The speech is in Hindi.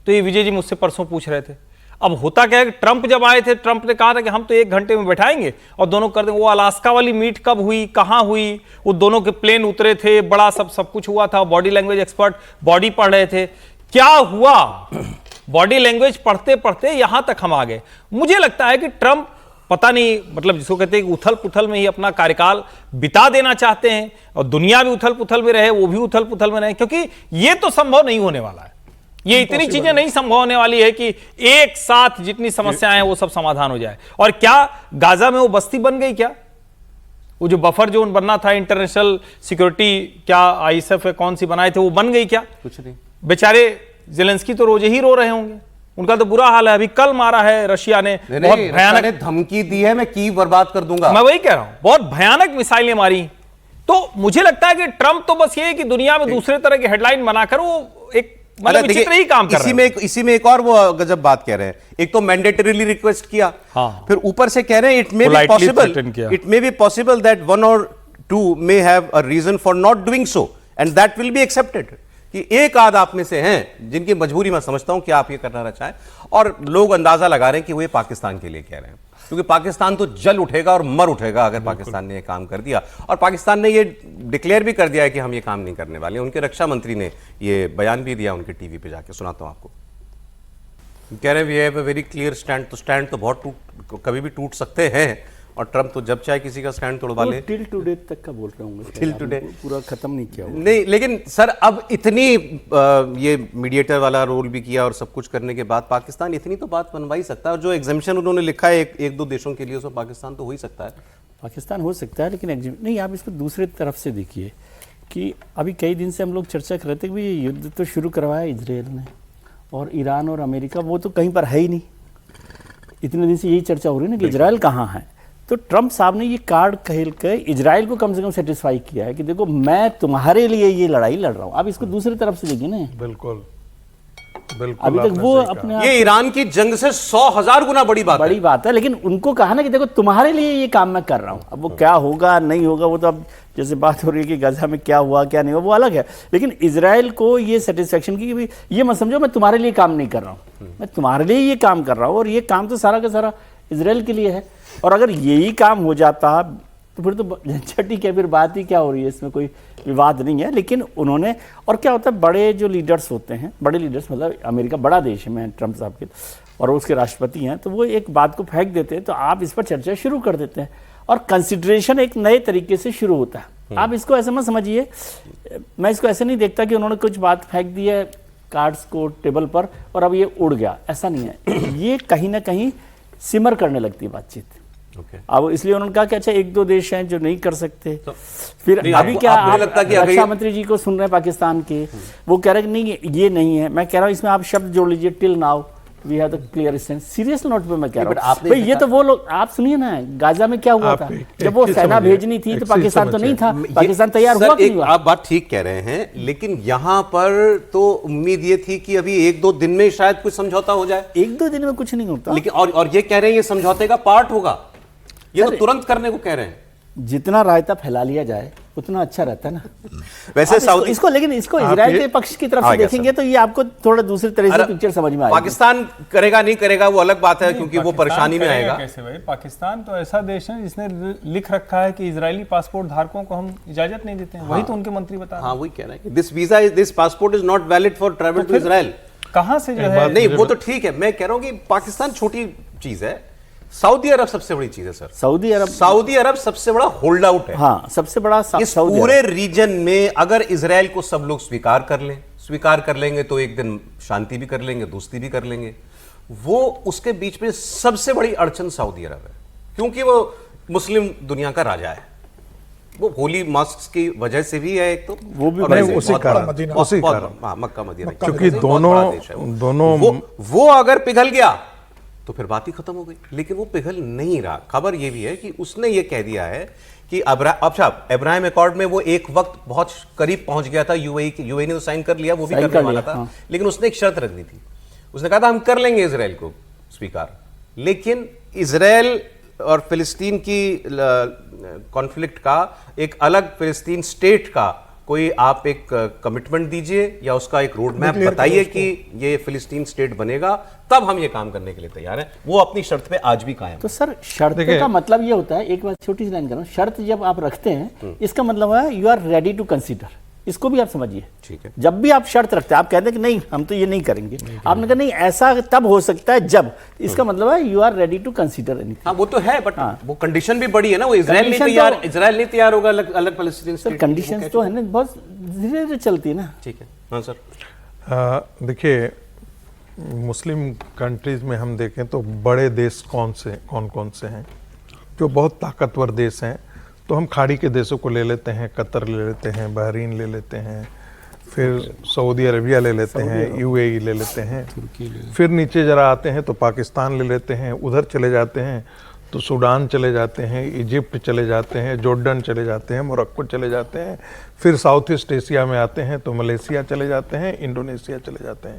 तो ये विजय जी मुझसे परसों पूछ रहे थे। अब होता क्या है कि ट्रंप जब आए थे, ट्रंप ने कहा था कि हम तो 1 घंटे में बैठाएंगे और दोनों कर देंगे। वो अलास्का वाली मीट कब हुई, कहां हुई, वो दोनों के प्लेन उतरे थे, बड़ा सब कुछ हुआ था, बॉडी लैंग्वेज एक्सपर्ट बॉडी पढ़ रहे थे, क्या हुआ, बॉडी लैंग्वेज पढ़ते पढ़ते यहां तक हम आ गए। मुझे लगता है कि ट्रंप पता नहीं, मतलब जिसको कहते हैं कि उथल पुथल में ही अपना कार्यकाल बिता देना चाहते हैं और दुनिया भी उथल पुथल में रहे, वो भी उथल पुथल में रहे, क्योंकि ये तो संभव नहीं होने वाला है। ये इतनी चीजें नहीं संभव होने वाली है कि एक साथ जितनी समस्याएं हैं वो सब समाधान हो जाए। और क्या गाजा में वो बस्ती बन गई क्या? वो जो बफर जोन बनना था, इंटरनेशनल सिक्योरिटी, क्या आईएसएफ कौन सी बनाए थे, वो बन गई क्या? कुछ नहीं। बेचारे जेलेंस्की तो रोज ही रो रहे होंगे, उनका तो बुरा हाल है। अभी कल मारा है रशिया ने, बहुत भयानक धमकी दी है, मैं कीव बर्बाद कर दूंगा। मैं वही कह रहा हूं, बहुत भयानक मिसाइलें मारी। तो मुझे लगता है कि ट्रंप तो बस ये है कि दुनिया में दूसरे तरह की हेडलाइन बनाकर वो एक मतलब विचित्र ही काम कर रहे हैं। इसी में एक और वो गजब बात कह रहे हैं। एक तो मैंडेटरीली रिक्वेस्ट किया, हाँ। फिर ऊपर से कह रहे हैं it may be possible that 1 or 2 may have a reason for not doing so and that will be accepted. कि एक आध आप में से हैं जिनकी मजबूरी मैं समझता हूं कि आप ये करना चाहें, और लोग अंदाजा लगा रहे हैं कि वो ये पाकिस्तान के लिए कह रहे हैं, क्योंकि पाकिस्तान तो जल उठेगा और मर उठेगा अगर पाकिस्तान ने ये काम कर दिया। और पाकिस्तान ने ये डिक्लेयर भी कर दिया है कि हम ये काम नहीं करने वाले। उनके रक्षा मंत्री ने ये बयान भी दिया उनके टीवी पे जाके, सुनाता हूं आपको। कह रहे हैं we have a very clear stand. तो स्टैंड तो बहुत कभी भी टूट सकते हैं, और ट्रंप तो जब चाहे किसी का स्टैंड तोड़वा ले। टिल टू डेथ तक का बोल रहा हूँ, टिल टू डेथ पूरा खत्म नहीं किया नहीं। लेकिन सर अब इतनी ये मीडिएटर वाला रोल भी किया और सब कुछ करने के बाद पाकिस्तान इतनी तो बात बनवा ही सकता है। और जो एग्जामिशन उन्होंने लिखा है एक दो देशों के लिए, उसमें पाकिस्तान तो हो ही सकता है। पाकिस्तान हो सकता है, लेकिन नहीं, आप इसको दूसरे तरफ से देखिए कि अभी कई दिन से हम लोग चर्चा कर रहे थे कि ये युद्ध तो शुरू करवाया इजराइल ने, और ईरान और अमेरिका वो तो कहीं पर है ही नहीं। इतने दिन से यही चर्चा हो रही है ना कि इजराइल कहाँ है। तो ट्रंप साहब ने ये कार्ड खेल के इजराइल को कम से कम सेटिस्फाई किया है कि देखो मैं तुम्हारे लिए ये लड़ाई लड़ रहा हूँ। आप इसको दूसरी तरफ से देखिए ना। बिल्कुल अभी तक वो अपने ये ईरान की जंग से 100,000 गुना बड़ी बात है, लेकिन उनको कहा ना कि देखो तुम्हारे लिए ये काम मैं कर रहा हूँ। अब वो क्या होगा नहीं होगा वो तो अब जैसे बात हो रही है कि गजा में क्या हुआ क्या नहीं हुआ वो अलग है, लेकिन इजराइल को ये सेटिस्फेक्शन की भी ये मत समझो मैं तुम्हारे लिए काम नहीं कर रहा हूँ, मैं तुम्हारे लिए ये काम कर रहा हूँ, और ये काम तो सारा का सारा इजराइल के लिए है। और अगर यही काम हो जाता तो फिर तो झंझट है, फिर बात ही क्या हो रही है, इसमें कोई विवाद नहीं है। लेकिन उन्होंने, और क्या होता है बड़े जो लीडर्स होते हैं, बड़े लीडर्स मतलब अमेरिका बड़ा देश है, मैं ट्रंप साहब के और उसके राष्ट्रपति हैं, तो वो एक बात को फेंक देते हैं तो आप इस पर चर्चा शुरू कर देते हैं और कंसिडरेशन एक नए तरीके से शुरू होता है। आप इसको ऐसे मत समझिए, मैं इसको ऐसे नहीं देखता कि उन्होंने कुछ बात फेंक दी है कार्ड्स को टेबल पर और अब ये उड़ गया, ऐसा नहीं है। ये कहीं ना कहीं सिमर करने लगती है बातचीत। अब इसलिए उन्होंने कहा कि अच्छा 1-2 देश हैं जो नहीं कर सकते। तो फिर अभी क्या आप रक्षा मंत्री जी को सुन रहे हैं पाकिस्तान के, वो कह रहे हैं कि नहीं ये नहीं है। मैं कह रहा हूँ इसमें आप शब्द जोड़ लीजिए, till now we have the clear stand. Serious note पे मैं कह रहा हूँ भाई, ये तो वो लोग, आप सुनिए ना गाजा में क्या हुआ था, जब वो सेना भेजनी थी तो पाकिस्तान तो नहीं था, पाकिस्तान तैयार हुआ कि नहीं हुआ। आप बात ठीक कह रहे हैं, लेकिन यहाँ पर तो उम्मीद ये थी कि अभी 1-2 दिन में शायद कुछ समझौता हो जाए। 1-2 दिन में कुछ नहीं होता, लेकिन और ये कह रहे हैं ये समझौते का पार्ट होगा, ये तो तुरंत करने को कह रहे हैं। जितना रायता फैला लिया जाए उतना अच्छा रहता है ना। वैसे इसको लेकिन इसको इजराइल के पक्ष की तरफ से देखेंगे तो ये आपको थोड़ा दूसरे तरह से पिक्चर समझ में आएगी। पाकिस्तान करेगा नहीं करेगा वो अलग बात है, क्योंकि वो परेशानी में आएगा। कैसे भाई, पाकिस्तान तो ऐसा देश है जिसने लिख रखा है कि इजरायली पासपोर्ट धारकों को हम इजाजत नहीं देते हैं। वही तो उनके मंत्री बता रहे हैं। वही कह रहे हैं this passport is not valid for travel to Israel. कहां से जो है, नहीं वो तो ठीक है, मैं कह रहा हूं कि पाकिस्तान छोटी चीज है, सऊदी अरब सबसे बड़ी चीज है सर। सऊदी अरब सबसे बड़ा होल्ड आउट है। हाँ, सबसे बड़ा इस पूरे रीजन में अगर इजराइल को सब लोग स्वीकार कर लेंगे तो एक दिन शांति भी कर लेंगे, दोस्ती भी कर लेंगे। वो उसके बीच में सबसे बड़ी अड़चन सऊदी अरब है, क्योंकि वो मुस्लिम दुनिया का राजा है। वो होली मॉस्क की वजह से भी है, एक तो वो भी मक्का मदीना, क्योंकि दोनों वो अगर पिघल गया तो फिर बात ही खत्म हो गई। लेकिन वो पिघल नहीं रहा। खबर ये भी है कि उसने ये कह दिया है कि अब्राहम अकॉर्ड में वो एक वक्त बहुत करीब पहुंच गया था। यूएई ने तो साइन कर लिया, वो भी करने वाला था, लेकिन उसने एक शर्त रख दी थी। उसने कहा था हम कर लेंगे इजराइल को स्वीकार, लेकिन इजराइल और फिलिस्तीन की कॉन्फ्लिक्ट का एक अलग फिलिस्तीन स्टेट का कोई आप एक कमिटमेंट दीजिए या उसका एक रोड मैप बताइए कि ये फिलिस्तीन स्टेट बनेगा, तब हम ये काम करने के लिए तैयार हैं। वो अपनी शर्त पे आज भी कायम। तो सर शर्त का मतलब ये होता है, एक बात छोटी सी लाइन कर रहा हूं, शर्त जब आप रखते हैं इसका मतलब है you are ready to consider. इसको भी आप समझिए। ठीक है। जब भी आप शर्त रखते हैं, आप कहते हैं कि नहीं हम तो ये नहीं करेंगे, आपने कहा नहीं ऐसा तब हो सकता है जब, इसका मतलब है you are ready to consider anything. हाँ वो तो है, बट वो कंडीशन भी बड़ी है ना, वो इजराइल नहीं तैयार होगा अलग फलस्तीन सर कंडीशंस तो है ना, बहुत धीरे धीरे चलती है ना। ठीक है। हाँ सर। देखिए मुस्लिम कंट्रीज में हम देखें तो बड़े देश कौन कौन से हैं जो बहुत ताकतवर देश हैं, तो हम खाड़ी के देशों को ले लेते हैं, कतर ले लेते हैं, बहरीन ले लेते हैं, फिर सऊदी अरबिया ले लेते हैं, यूएई ले लेते हैं, फिर नीचे जरा आते हैं तो पाकिस्तान ले लेते हैं, उधर चले जाते हैं तो सूडान चले जाते हैं, इजिप्ट चले जाते हैं, जॉर्डन चले जाते हैं, मोरक्को चले जाते हैं, फिर साउथ ईस्ट एशिया में आते हैं तो मलेशिया चले जाते हैं, इंडोनेशिया चले जाते हैं।